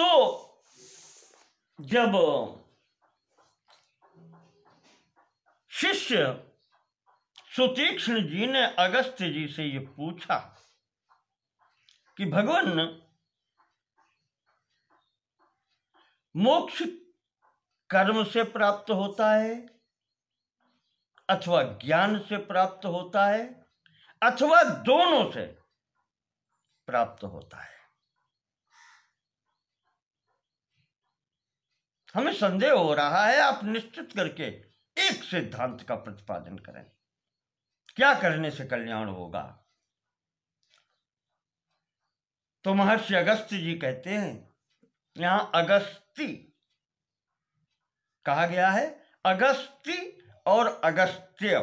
तो जब शिष्य सुतीक्ष्ण जी ने अगस्त्य जी से ये पूछा कि भगवान, मोक्ष कर्म से प्राप्त होता है अथवा ज्ञान से प्राप्त होता है अथवा दोनों से प्राप्त होता है? हमें संदेह हो रहा है, आप निश्चित करके एक सिद्धांत का प्रतिपादन करें। क्या करने से कल्याण होगा? तो महर्षि अगस्त्य जी कहते हैं, यहां अगस्ती कहा गया है, अगस्ती और अगस्त्य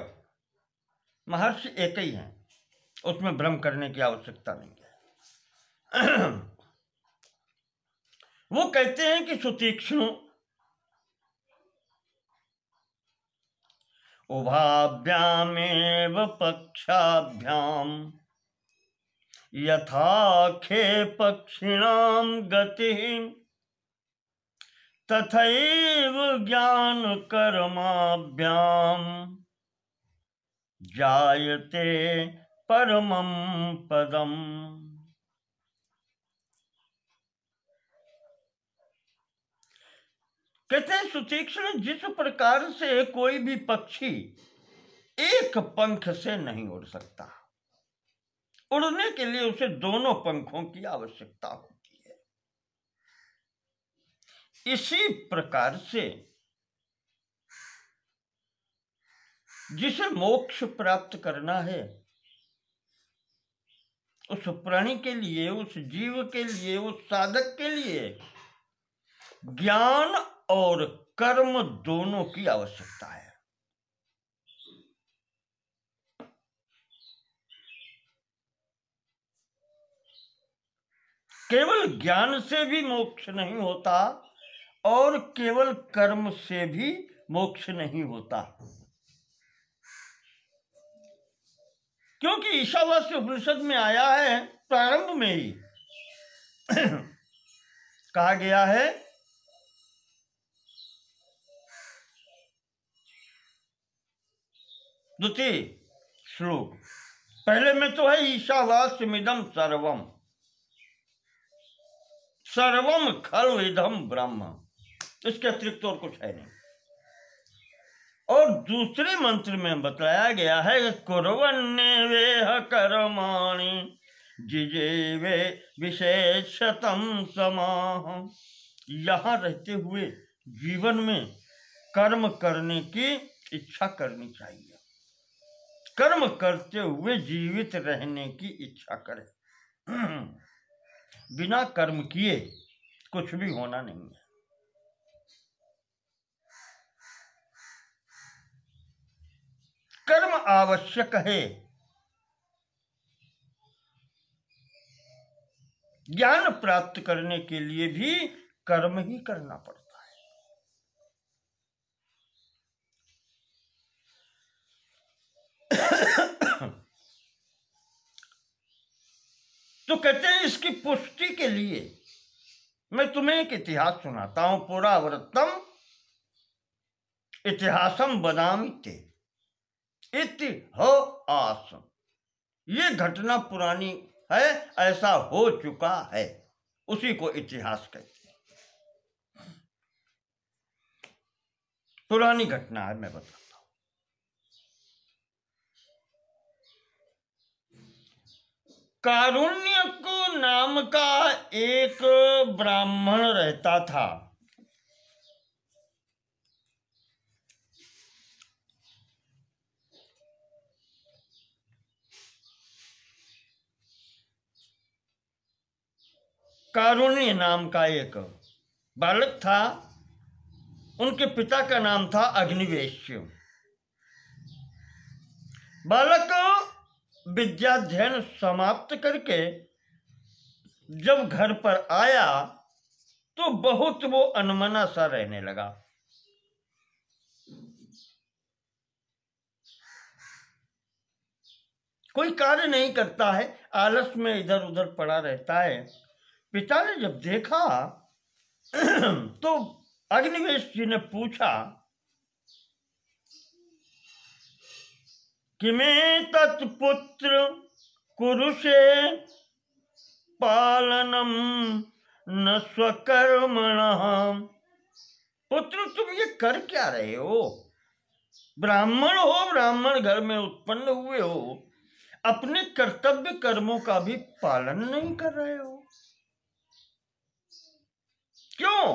महर्षि एक ही हैं, उसमें भ्रम करने की आवश्यकता नहीं है। वो कहते हैं कि सुतीक्ष्ण उभाभ्यामेव पक्षाभ्याम यथाखे पक्षिणां गतिः तथैव ज्ञान कर्माभ्याम जायते परमं पदम। कहते हैं सुतीक्ष्ण, जिस प्रकार से कोई भी पक्षी एक पंख से नहीं उड़ सकता, उड़ने के लिए उसे दोनों पंखों की आवश्यकता होती है, इसी प्रकार से जिसे मोक्ष प्राप्त करना है, उस प्राणी के लिए, उस जीव के लिए, उस साधक के लिए ज्ञान और कर्म दोनों की आवश्यकता है। केवल ज्ञान से भी मोक्ष नहीं होता और केवल कर्म से भी मोक्ष नहीं होता, क्योंकि ईशावास्य उपनिषद में आया है, प्रारंभ में ही कहा गया है, द्वितीय श्लोक, पहले में तो है ईशावास्यमिदं सर्वम, सर्वम खलु इदं ब्रह्म, इसके अतिरिक्त और कुछ है नहीं। और दूसरे मंत्र में बताया गया है, कुर्वन्नेवेह कर्माणि जिजेवे विशेषतम समाह, यहाँ रहते हुए जीवन में कर्म करने की इच्छा करनी चाहिए, कर्म करते हुए जीवित रहने की इच्छा करें। बिना कर्म किए कुछ भी होना नहीं है। कर्म आवश्यक है, ज्ञान प्राप्त करने के लिए भी कर्म ही करना पड़ता है। तो कहते हैं, इसकी पुष्टि के लिए मैं तुम्हें एक इतिहास सुनाता हूं। पुरावृत्तम इतिहासम वदामि ते इतिहास, ये घटना पुरानी है, ऐसा हो चुका है, उसी को इतिहास कहते हैं। पुरानी घटना है, मैं बताता हूं। कारुण्यक नाम का एक ब्राह्मण रहता था। कारुण्य नाम का एक बालक था, उनके पिता का नाम था अग्निवेश्य। बालक विद्याध्ययन समाप्त करके जब घर पर आया तो बहुत वो अनमना सा रहने लगा। कोई कार्य नहीं करता है, आलस में इधर उधर पड़ा रहता है। पिता ने जब देखा तो अग्निवेश जी ने पूछा कि मैं तत्पुत्र कुरुषे पालनम न स्वकर्मणः। पुत्र तुम ये कर क्या रहे हो? ब्राह्मण हो, ब्राह्मण घर में उत्पन्न हुए हो, अपने कर्तव्य कर्मों का भी पालन नहीं कर रहे हो, क्यों?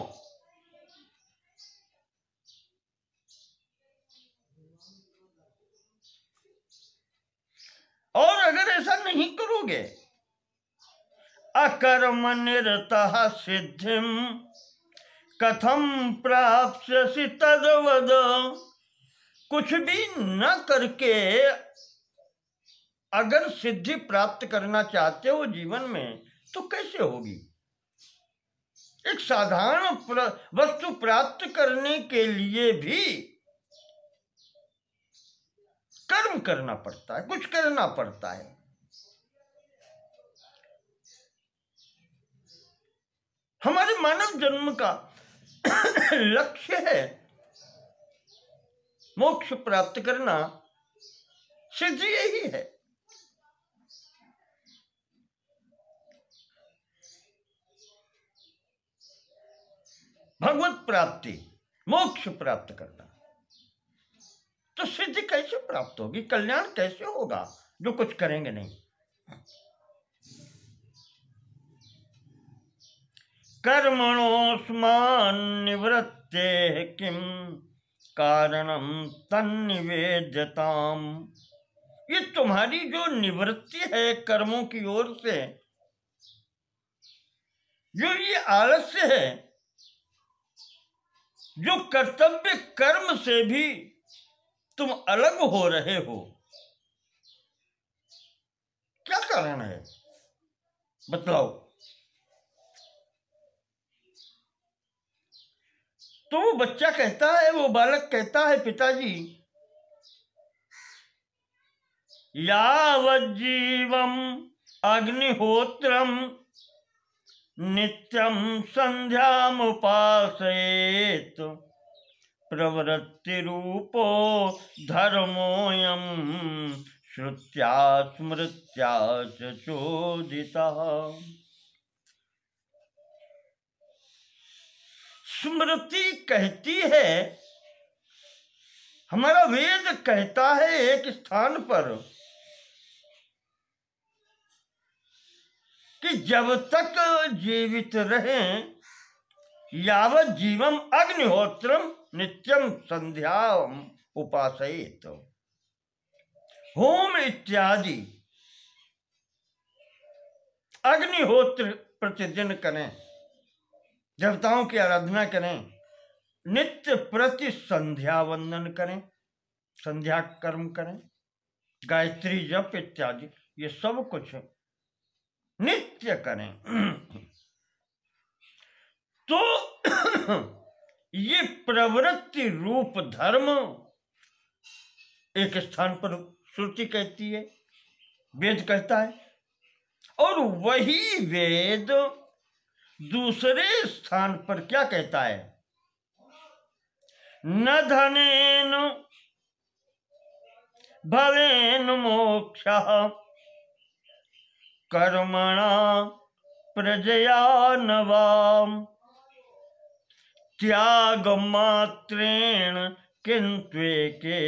और अगर ऐसा नहीं करोगे, अकर्म निरतः सिद्धिम कथम प्राप्स्यसि तद्वद। कुछ भी न करके अगर सिद्धि प्राप्त करना चाहते हो जीवन में, तो कैसे होगी? एक साधारण वस्तु प्राप्त करने के लिए भी कर्म करना पड़ता है, कुछ करना पड़ता है। हमारे मानव जन्म का लक्ष्य है मोक्ष प्राप्त करना, सिद्धि यही है। भगवत प्राप्ति, मोक्ष प्राप्त करना, तो सिद्धि कैसे प्राप्त होगी? कल्याण कैसे होगा जो कुछ करेंगे नहीं? कर्मणोऽस्मान् निवृत्तेः किं कारणं तन्निवेद्यताम्। ये तुम्हारी जो निवृत्ति है कर्मों की ओर से, जो ये आलस्य है, जो कर्तव्य कर्म से भी तुम अलग हो रहे हो, क्या कारण है बतलाओ? तो वो बच्चा कहता है, वो बालक कहता है, पिताजी यावज्जीवम अग्निहोत्रम नित्यं संध्यामुपासयेत् प्रवृत्ति रूपो धर्मोऽयं श्रुत्या स्मृत्या च चोदितः। स्मृति कहती है, हमारा वेद कहता है एक स्थान पर कि जब तक जीवित रहें, यावत जीवम अग्निहोत्रम नित्यम संध्याम उपासयेत। होम इत्यादि अग्निहोत्र प्रतिदिन करें, देवताओं की आराधना करें, नित्य प्रति संध्या वंदन करें, संध्या कर्म करें, गायत्री जप इत्यादि ये सब कुछ नित्य करें। तो ये प्रवृत्ति रूप धर्म एक स्थान पर श्रुति कहती है, वेद कहता है, और वही वेद दूसरे स्थान पर क्या कहता है? न धनेन भवेन मोक्षः कर्मणा प्रजया नवाम त्याग मात्रेण किंत्वेके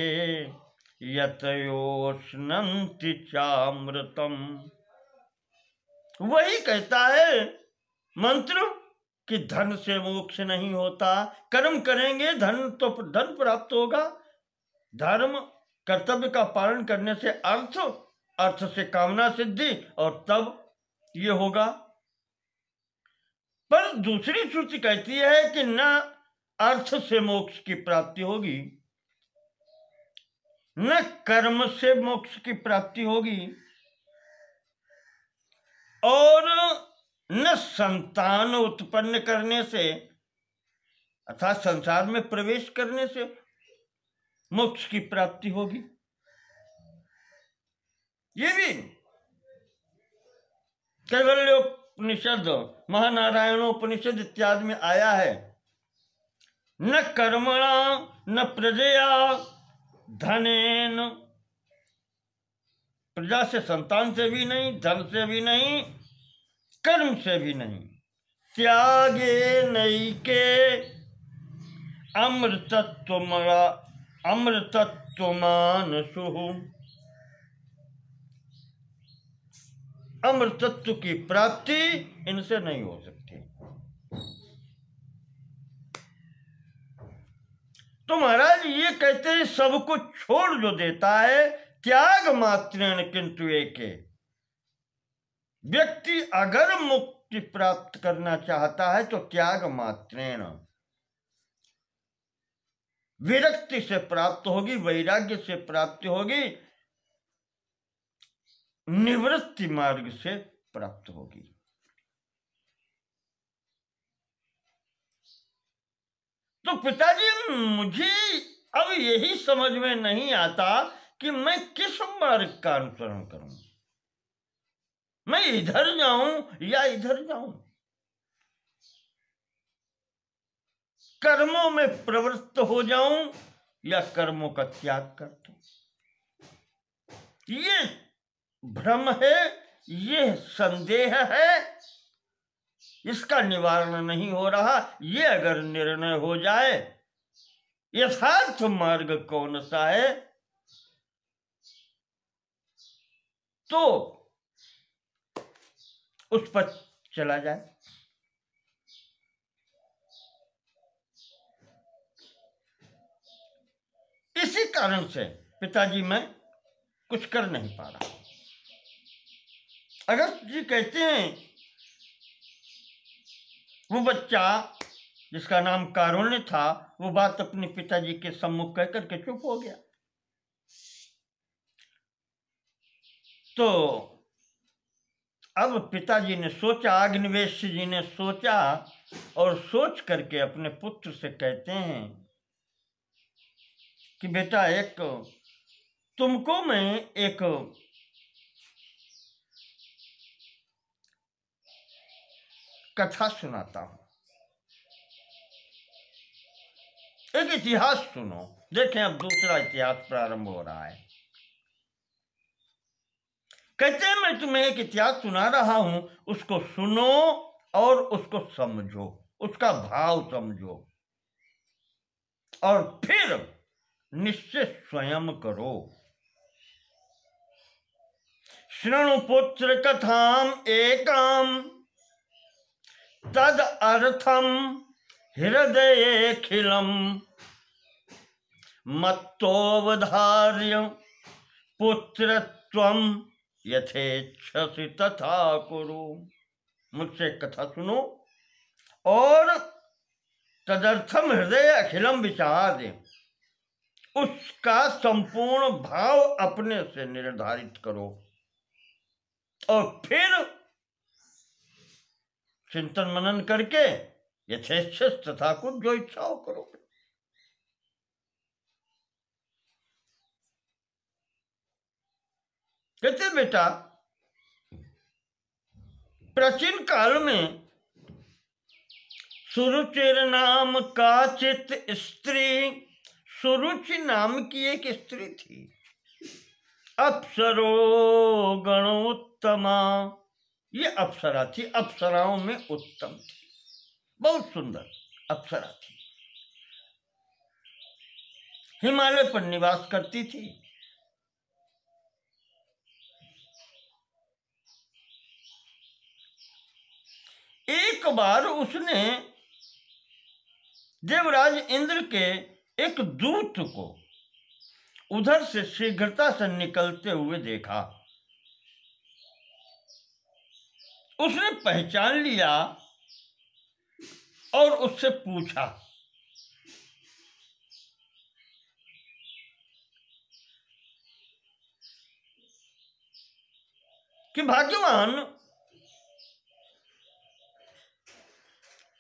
यतयोष्णन्ति चामृतम। वही कहता है मंत्र कि धन से मोक्ष नहीं होता, कर्म करेंगे धन तो धन प्राप्त होगा, धर्म कर्तव्य का पालन करने से अर्थ, अर्थ से कामना सिद्धि, और तब ये होगा। पर दूसरी श्रुति कहती है कि न अर्थ से मोक्ष की प्राप्ति होगी, न कर्म से मोक्ष की प्राप्ति होगी, और न संतान उत्पन्न करने से अर्थात संसार में प्रवेश करने से मोक्ष की प्राप्ति होगी। ये भी कैवल्य उपनिषद, महानारायणोपनिषद इत्यादि में आया है, न कर्मणा न प्रजया धनेन, प्रजा से, संतान से भी नहीं, धन से भी नहीं, कर्म से भी नहीं, त्यागे नैके अमृतत्वमानसु, अमृतत्व की प्राप्ति इनसे नहीं हो सकती। तो महाराज ये कहते हैं सब कुछ छोड़ जो देता है, त्याग मात्रेण किंतु एके, व्यक्ति अगर मुक्ति प्राप्त करना चाहता है तो त्याग मात्रेण, विरक्ति से प्राप्त होगी, वैराग्य से प्राप्ति होगी, निवृत्ति मार्ग से प्राप्त होगी। तो पिताजी मुझे अब यही समझ में नहीं आता कि मैं किस मार्ग का अनुसरण करूं, मैं इधर जाऊं या इधर जाऊं, कर्मों में प्रवृत्त हो जाऊं या कर्मों का त्याग कर दूं। ये भ्रम है, ये संदेह है, इसका निवारण नहीं हो रहा। ये अगर निर्णय हो जाए यथार्थ मार्ग कौन सा है, तो उस पर चला जाए। इसी कारण से पिताजी मैं कुछ कर नहीं पा रहा। अगस्त जी कहते हैं वो बच्चा जिसका नाम कारुण्य था, वो बात अपने पिताजी के सम्मुख कह करके चुप हो गया। तो अब पिताजी ने सोचा, अग्निवेश जी ने सोचा, और सोच करके अपने पुत्र से कहते हैं कि बेटा, एक तुमको मैं एक कथा सुनाता हूं, एक इतिहास सुनो। देखें अब दूसरा इतिहास प्रारंभ हो रहा है। कहते हैं मैं तुम्हें एक इतिहास सुना रहा हूं, उसको सुनो और उसको समझो, उसका भाव समझो, और फिर निश्चय स्वयं करो। शृणु पुत्र कथाम एकाम तद अर्थम हृदयेऽखिलम मत्तोवधार्य पुत्रत्वम यथेच्छसि तथा कुरु। मुझसे कथा सुनो और तदर्थम हृदय अखिलम विचार दे, उसका संपूर्ण भाव अपने से निर्धारित करो और फिर चिंतन मनन करके यथेच्छस तथा कुछ जो इच्छा हो करो। कहते बेटा, प्राचीन काल में सुरुचिर नाम काचित स्त्री, सुरुचि नाम की एक स्त्री थी, अप्सरो गणोत्तमा, ये अप्सरा थी, अप्सराओं में उत्तम थी, बहुत सुंदर अप्सरा थी, हिमालय पर निवास करती थी। एक बार उसने देवराज इंद्र के एक दूत को उधर से शीघ्रता से निकलते हुए देखा। उसने पहचान लिया और उससे पूछा कि भाग्यवान,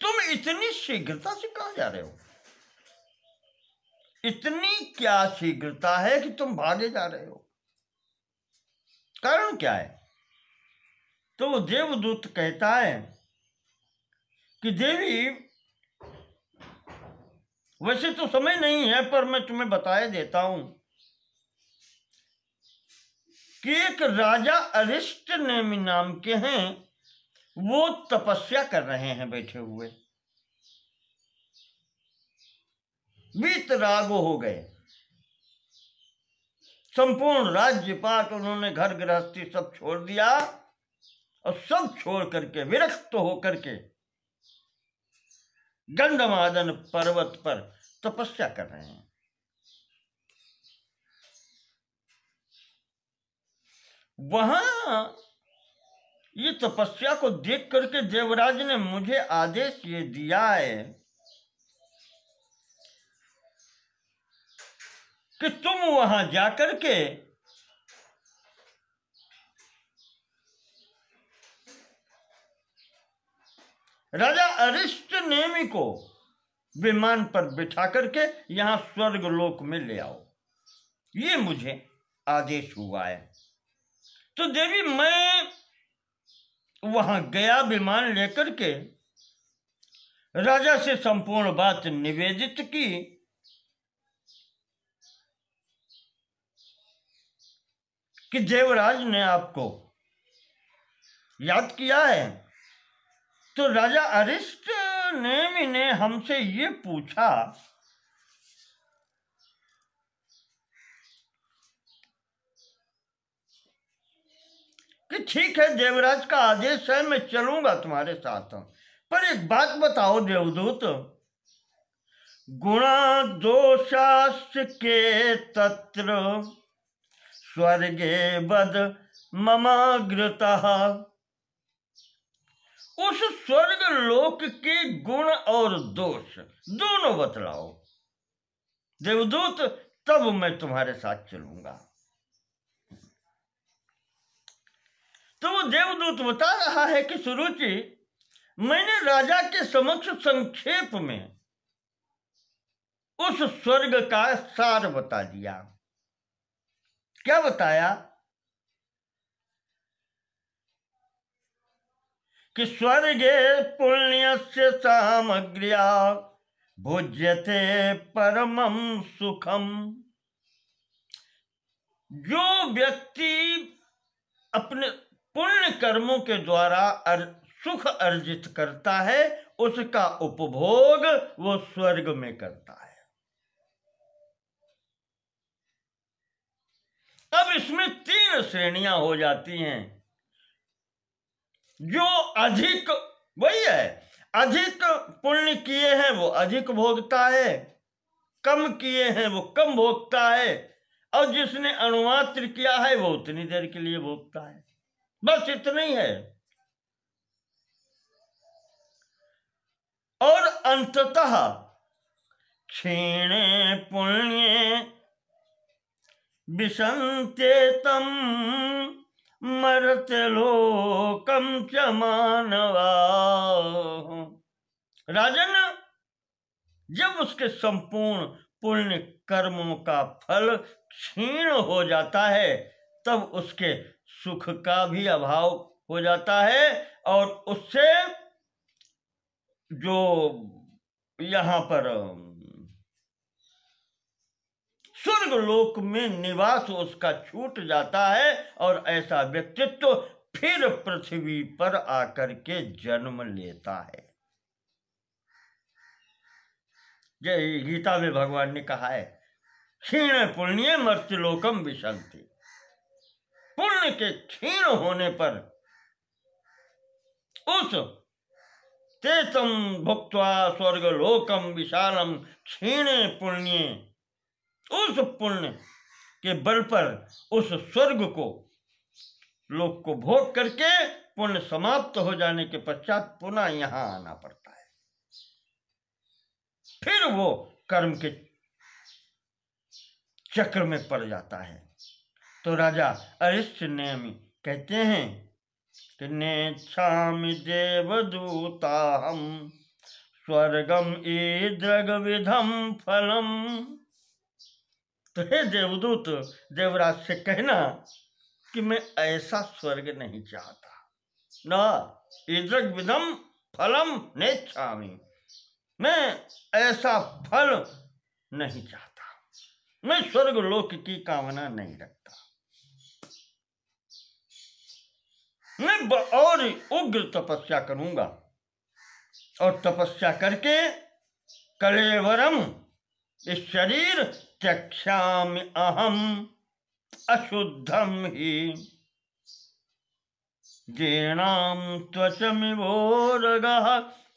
तुम इतनी शीघ्रता से कहां जा रहे हो? इतनी क्या शीघ्रता है कि तुम भागे जा रहे हो? कारण क्या है? तो वो देवदूत कहता है कि देवी, वैसे तो समय नहीं है, पर मैं तुम्हें बताए देता हूं कि एक राजा अरिष्टनेमि नाम के हैं, वो तपस्या कर रहे हैं बैठे हुए। वीतरागो हो गए, संपूर्ण राज्यपाट उन्होंने, घर गृहस्थी सब छोड़ दिया और सब छोड़ करके विरक्त होकर के गंधमादन पर्वत पर तपस्या कर रहे हैं। वहां ये तपस्या को देख करके देवराज ने मुझे आदेश ये दिया है कि तुम वहां जाकर के राजा अरिष्टनेमि को विमान पर बिठा करके यहां स्वर्ग लोक में ले आओ, ये मुझे आदेश हुआ है। तो देवी, मैं वहां गया विमान लेकर के, राजा से संपूर्ण बात निवेदित की। कि देवराज ने आपको याद किया है। तो राजा अरिष्टनेमि ने हमसे ये पूछा कि ठीक है, देवराज का आदेश है, मैं चलूंगा तुम्हारे साथ, पर एक बात बताओ देवदूत, गुणा दोषाश्च के तत्र स्वर्गे बद ममाग्रतः। उस स्वर्ग लोक के गुण और दोष दोनों बतलाओ देवदूत, तब मैं तुम्हारे साथ चलूंगा। तो वो देवदूत बता रहा है कि सुरुचि, मैंने राजा के समक्ष संक्षेप में उस स्वर्ग का सार बता दिया। क्या बताया? कि स्वर्गे पुण्यस्य सामग्र्या भुज्यते परमं सुखम। जो व्यक्ति अपने पुण्य कर्मों के द्वारा सुख अर्जित करता है, उसका उपभोग वो स्वर्ग में करता है। अब इसमें 3 श्रेणियां हो जाती हैं। जो अधिक, वही है, अधिक पुण्य किए हैं वो अधिक भोगता है, कम किए हैं वो कम भोगता है, और जिसने अणुमात्र किया है वो उतनी देर के लिए भोगता है। बस इतना ही है। और अंततः क्षीणे पुण्ये विशन्ते तम मरते लोकम च मानवा। राजन, जब उसके संपूर्ण पुण्य कर्मों का फल क्षीण हो जाता है, तब उसके सुख का भी अभाव हो जाता है, और उससे जो यहाँ पर स्वर्ग लोक में निवास उसका छूट जाता है, और ऐसा व्यक्तित्व फिर पृथ्वी पर आकर के जन्म लेता है। जय गीता में भगवान ने कहा है, क्षीण पुण्य मर्त्यलोकम विशन्ति। पुण्य के क्षीण होने पर उस तेतम भुक्त्वा स्वर्गलोकम विशालम क्षीणे पुण्य, उस पुण्य के बल पर उस स्वर्ग को, लोक को भोग करके पुण्य समाप्त हो जाने के पश्चात पुनः यहां आना पड़ता है। फिर वो कर्म के चक्र में पड़ जाता है। तो राजा अरिष्टनेमि कहते हैं कि नेच्छामि देवदूताहं स्वर्गम ईदृग विधम फलम। तो हे देवदूत, देवराज से कहना कि मैं ऐसा स्वर्ग नहीं चाहता। न ईदृग विधम फलम नेच्छामि, मैं ऐसा फल नहीं चाहता, मैं स्वर्ग लोक की कामना नहीं रखता। मैं और उग्र तपस्या करूंगा और तपस्या करके कलेवरम, इस शरीर त्यक्ष्यामि अहम अशुद्धम ही जीर्णाम त्वचमिवोरगः,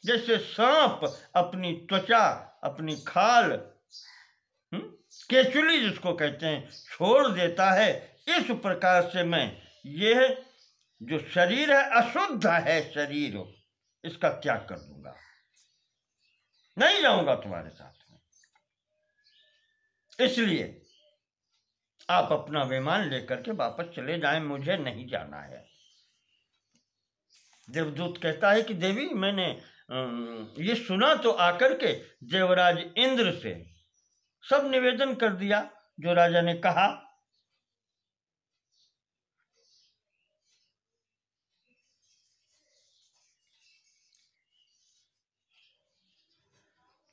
जैसे सांप अपनी त्वचा, अपनी खाल, केचुली जिसको कहते हैं, छोड़ देता है, इस प्रकार से मैं यह जो शरीर है, अशुद्ध है शरीर, इसका त्याग कर दूंगा, नहीं जाऊंगा तुम्हारे साथ में। इसलिए आप अपना विमान लेकर के वापस चले जाएं, मुझे नहीं जाना है। देवदूत कहता है कि देवी, मैंने ये सुना तो आकर के देवराज इंद्र से सब निवेदन कर दिया जो राजा ने कहा।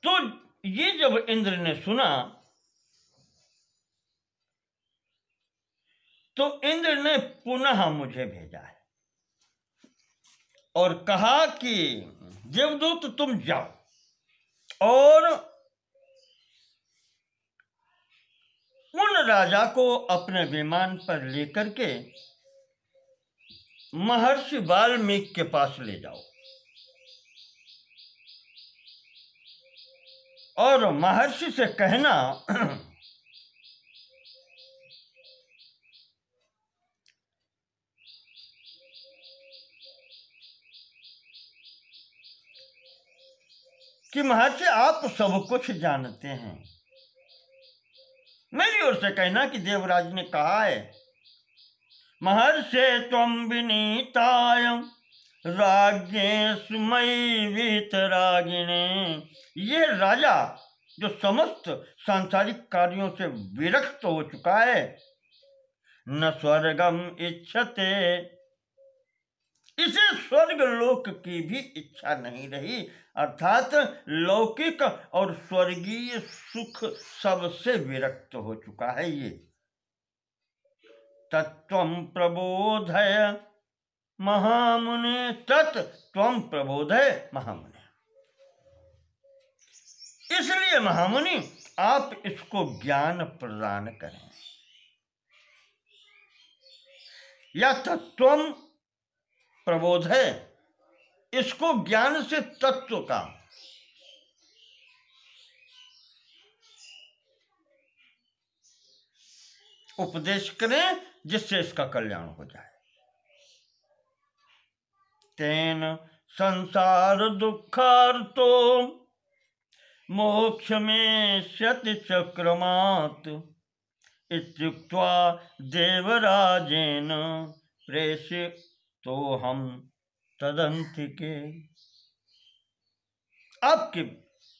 तो ये जब इंद्र ने सुना तो इंद्र ने पुनः मुझे भेजा है और कहा कि देवदूत तुम जाओ और उन राजा को अपने विमान पर लेकर के महर्षि वाल्मीकि के पास ले जाओ और महर्षि से कहना कि महर्षि आप सब कुछ जानते हैं, मेरी ओर से कहना कि देवराज ने कहा है, महर्षि त्वं विनीताय राज्ञे सुमयि वीतरागिणे, यह राजा जो समस्त सांसारिक कार्यों से विरक्त हो चुका है, न स्वर्गम इच्छते, इसे स्वर्ग लोक की भी इच्छा नहीं रही, अर्थात लौकिक और स्वर्गीय सुख सबसे विरक्त हो चुका है ये। तत्त्वं प्रबोधय महामुने, तत्त्वं प्रबोधय महामुने, इसलिए महामुनि आप इसको ज्ञान प्रदान करें। या तत्त्वं प्रबोधय, इसको ज्ञान से तत्व का उपदेश करें जिससे इसका कल्याण हो जाए। तेन संसार दुखार्तो मोक्ष में शत चक्रमात्, इत्युक्त्वा देवराजेन प्रेषितो हम तदंतिके। आपके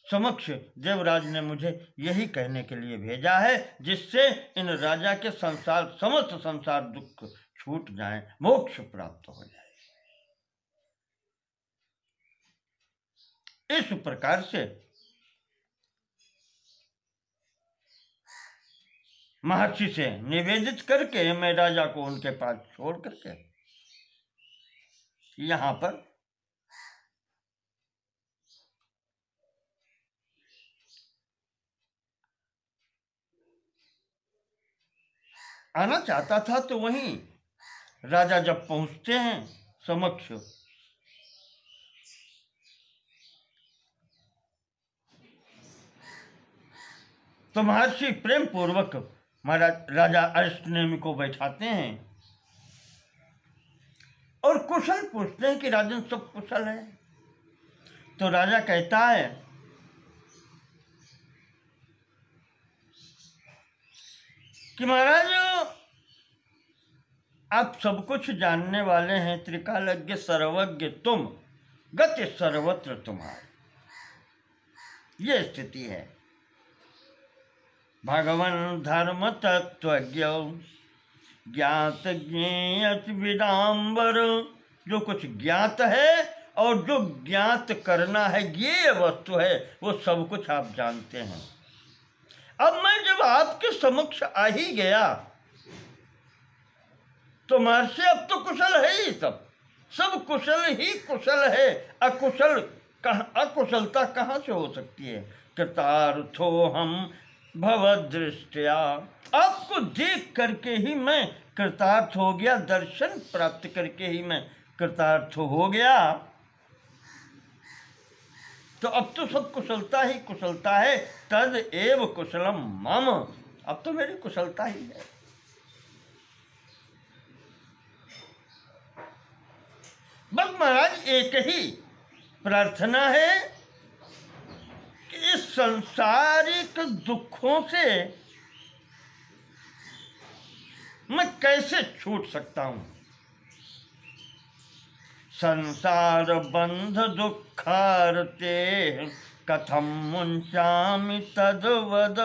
समक्ष देवराज ने मुझे यही कहने के लिए भेजा है जिससे इन राजा के समस्त संसार दुख छूट जाएं, मोक्ष प्राप्त हो जाए। इस प्रकार से महर्षि से निवेदित करके मैं राजा को उनके पास छोड़ करके यहां पर आना चाहता था। तो वहीं राजा जब पहुंचते हैं समक्ष, तो महर्षि प्रेम पूर्वक महाराज राजा अरिष्टनेमि को बैठाते हैं और कुशल पूछते हैं कि राजन सब कुशल है। तो राजा कहता है कि महाराज आप सब कुछ जानने वाले हैं, त्रिकालज्ञ सर्वज्ञ तुम, गति सर्वत्र तुम्हारी, ये स्थिति है। भगवान धर्म तत्वज्ञ ज्ञात ज्ञेय विदाम्बर, जो कुछ ज्ञात है और जो ज्ञात करना है ये वस्तु है, वो सब कुछ आप जानते हैं। अब मैं जब आपके समक्ष आ ही गया तो महर्षि अब तो कुशल है ही, सब कुशल ही कुशल है। अकुशलता कहाँ से हो सकती है? कृतार्थो हम भवदृष्टया, आपको देख करके ही मैं कृतार्थ हो गया, दर्शन प्राप्त करके ही मैं कृतार्थ हो गया। तो अब तो सब कुशलता ही कुशलता है। तद एव कुशलम मम, अब तो मेरी कुशलता ही है। बस महाराज एक ही प्रार्थना है कि इस सांसारिक दुखों से मैं कैसे छूट सकता हूं। संसार बंध दुखारते कथम मुंचामि तद्वद,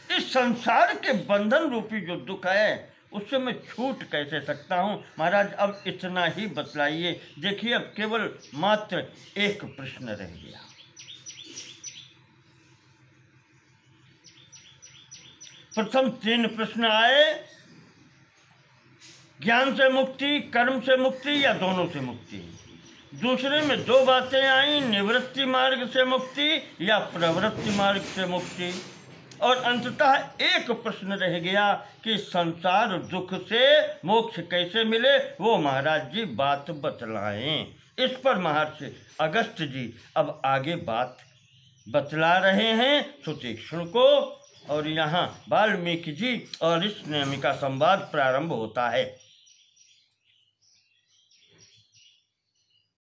इस संसार के बंधन रूपी जो दुख है उससे मैं छूट कैसे सकता हूँ। महाराज अब इतना ही बतलाइए। देखिए अब केवल मात्र एक प्रश्न रह गया। प्रथम 3 प्रश्न आए, ज्ञान से मुक्ति, कर्म से मुक्ति या दोनों से मुक्ति। दूसरे में 2 बातें आई, निवृत्ति मार्ग से मुक्ति या प्रवृत्ति मार्ग से मुक्ति। और अंततः एक प्रश्न रह गया कि संसार दुख से मोक्ष कैसे मिले, वो महाराज जी बात बतलाएं। इस पर महर्षि अगस्त्य जी अब आगे बात बतला रहे हैं सुतीक्ष्ण को। और यहाँ वाल्मीकि जी और इस नेमी का संवाद प्रारंभ होता है।